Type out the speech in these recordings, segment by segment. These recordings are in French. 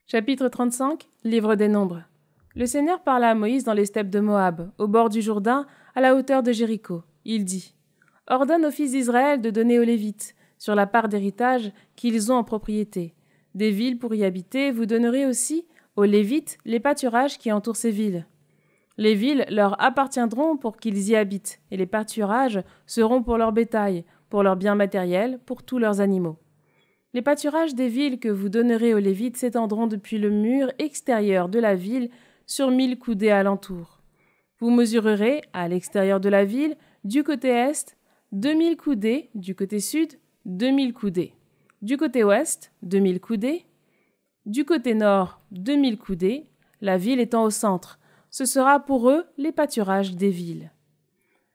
Chapitre 35, Livre des Nombres. Le Seigneur parla à Moïse dans les steppes de Moab, au bord du Jourdain, à la hauteur de Jéricho. Il dit : « Ordonne aux fils d'Israël de donner aux Lévites, sur la part d'héritage qu'ils ont en propriété, des villes pour y habiter. Vous donnerez aussi aux Lévites les pâturages qui entourent ces villes. Les villes leur appartiendront pour qu'ils y habitent, et les pâturages seront pour leur bétail, pour leurs biens matériels, pour tous leurs animaux. Les pâturages des villes que vous donnerez aux Lévites s'étendront depuis le mur extérieur de la ville sur 1000 coudées alentour. Vous mesurerez, à l'extérieur de la ville, du côté est, 2000 coudées, du côté sud, 2000 coudées, du côté ouest, 2000 coudées, du côté nord, 2000 coudées, la ville étant au centre. Ce sera pour eux les pâturages des villes.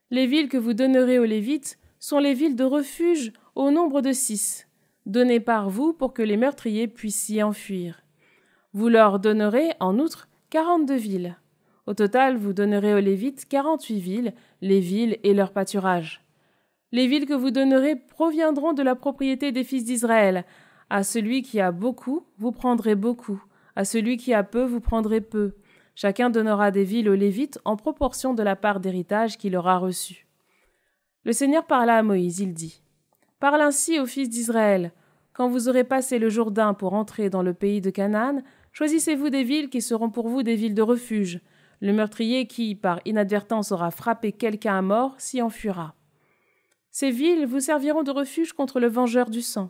Les villes que vous donnerez aux Lévites sont les villes de refuge au nombre de 6. Données par vous pour que les meurtriers puissent s'y enfuir. Vous leur donnerez, en outre, 42 villes. Au total, vous donnerez aux Lévites 48 villes, les villes et leurs pâturages. Les villes que vous donnerez proviendront de la propriété des fils d'Israël. À celui qui a beaucoup, vous prendrez beaucoup. À celui qui a peu, vous prendrez peu. Chacun donnera des villes aux Lévites en proportion de la part d'héritage qu'il aura reçue. Le Seigneur parla à Moïse, il dit : « Parle ainsi aux fils d'Israël. Quand vous aurez passé le Jourdain pour entrer dans le pays de Canaan, choisissez-vous des villes qui seront pour vous des villes de refuge. Le meurtrier qui, par inadvertance, aura frappé quelqu'un à mort s'y enfuira. Ces villes vous serviront de refuge contre le vengeur du sang.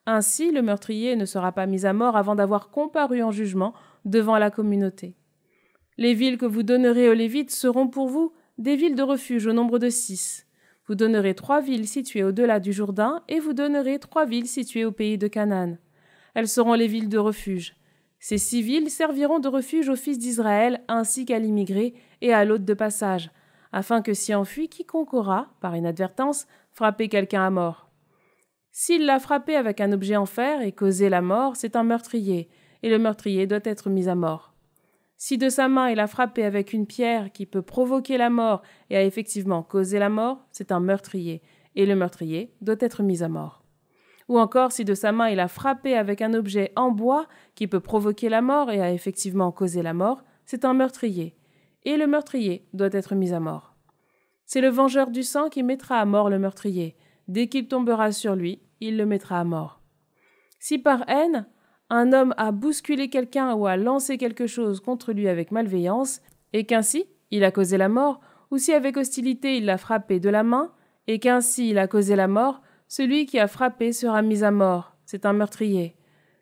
Ainsi, le meurtrier ne sera pas mis à mort avant d'avoir comparu en jugement devant la communauté. Les villes que vous donnerez aux Lévites seront pour vous des villes de refuge au nombre de 6. Vous donnerez 3 villes situées au-delà du Jourdain et vous donnerez 3 villes situées au pays de Canaan. Elles seront les villes de refuge. Ces 6 villes serviront de refuge aux fils d'Israël ainsi qu'à l'immigré et à l'hôte de passage, afin que s'y enfuit quiconque aura, par inadvertance, frappé quelqu'un à mort. S'il l'a frappé avec un objet en fer et causé la mort, c'est un meurtrier, et le meurtrier doit être mis à mort. Si de sa main il a frappé avec une pierre qui peut provoquer la mort et a effectivement causé la mort, c'est un meurtrier, et le meurtrier doit être mis à mort. Ou encore, si de sa main il a frappé avec un objet en bois qui peut provoquer la mort et a effectivement causé la mort, c'est un meurtrier, et le meurtrier doit être mis à mort. C'est le vengeur du sang qui mettra à mort le meurtrier. Dès qu'il tombera sur lui, il le mettra à mort. Si par haine, un homme a bousculé quelqu'un ou a lancé quelque chose contre lui avec malveillance, et qu'ainsi il a causé la mort, ou si avec hostilité il l'a frappé de la main, et qu'ainsi il a causé la mort, celui qui a frappé sera mis à mort. C'est un meurtrier.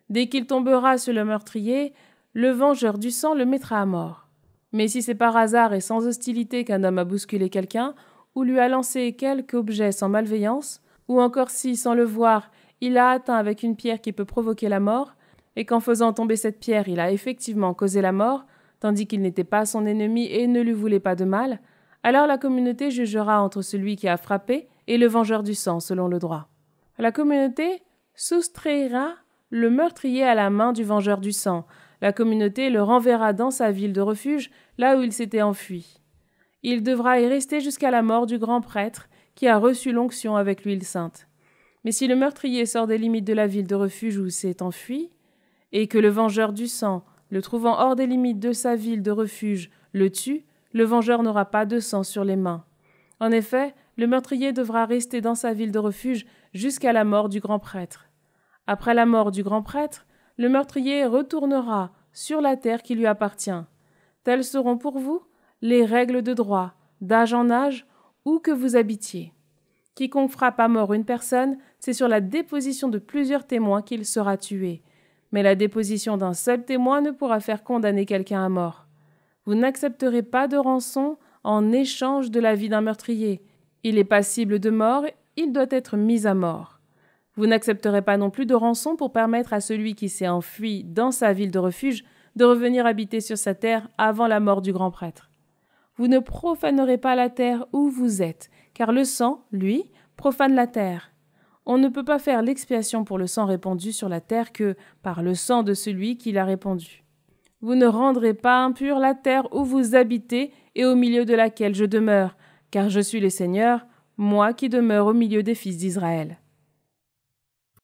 Dès qu'il tombera sur le meurtrier, le vengeur du sang le mettra à mort. Mais si c'est par hasard et sans hostilité qu'un homme a bousculé quelqu'un, ou lui a lancé quelque objet sans malveillance, ou encore si, sans le voir, il l'a atteint avec une pierre qui peut provoquer la mort, et qu'en faisant tomber cette pierre, il a effectivement causé la mort, tandis qu'il n'était pas son ennemi et ne lui voulait pas de mal, alors la communauté jugera entre celui qui a frappé et le vengeur du sang, selon le droit. La communauté soustraira le meurtrier à la main du vengeur du sang. La communauté le renverra dans sa ville de refuge, là où il s'était enfui. Il devra y rester jusqu'à la mort du grand prêtre, qui a reçu l'onction avec l'huile sainte. Mais si le meurtrier sort des limites de la ville de refuge où s'est enfui, et que le vengeur du sang, le trouvant hors des limites de sa ville de refuge, le tue, le vengeur n'aura pas de sang sur les mains. En effet, le meurtrier devra rester dans sa ville de refuge jusqu'à la mort du grand prêtre. Après la mort du grand prêtre, le meurtrier retournera sur la terre qui lui appartient. Telles seront pour vous les règles de droit, d'âge en âge, où que vous habitiez. Quiconque frappe à mort une personne, c'est sur la déposition de plusieurs témoins qu'il sera tué. Mais la déposition d'un seul témoin ne pourra faire condamner quelqu'un à mort. Vous n'accepterez pas de rançon en échange de la vie d'un meurtrier. Il est passible de mort, il doit être mis à mort. Vous n'accepterez pas non plus de rançon pour permettre à celui qui s'est enfui dans sa ville de refuge de revenir habiter sur sa terre avant la mort du grand prêtre. Vous ne profanerez pas la terre où vous êtes, car le sang, lui, profane la terre. On ne peut pas faire l'expiation pour le sang répandu sur la terre que par le sang de celui qui l'a répandu. Vous ne rendrez pas impure la terre où vous habitez et au milieu de laquelle je demeure, car je suis le Seigneur, moi qui demeure au milieu des fils d'Israël.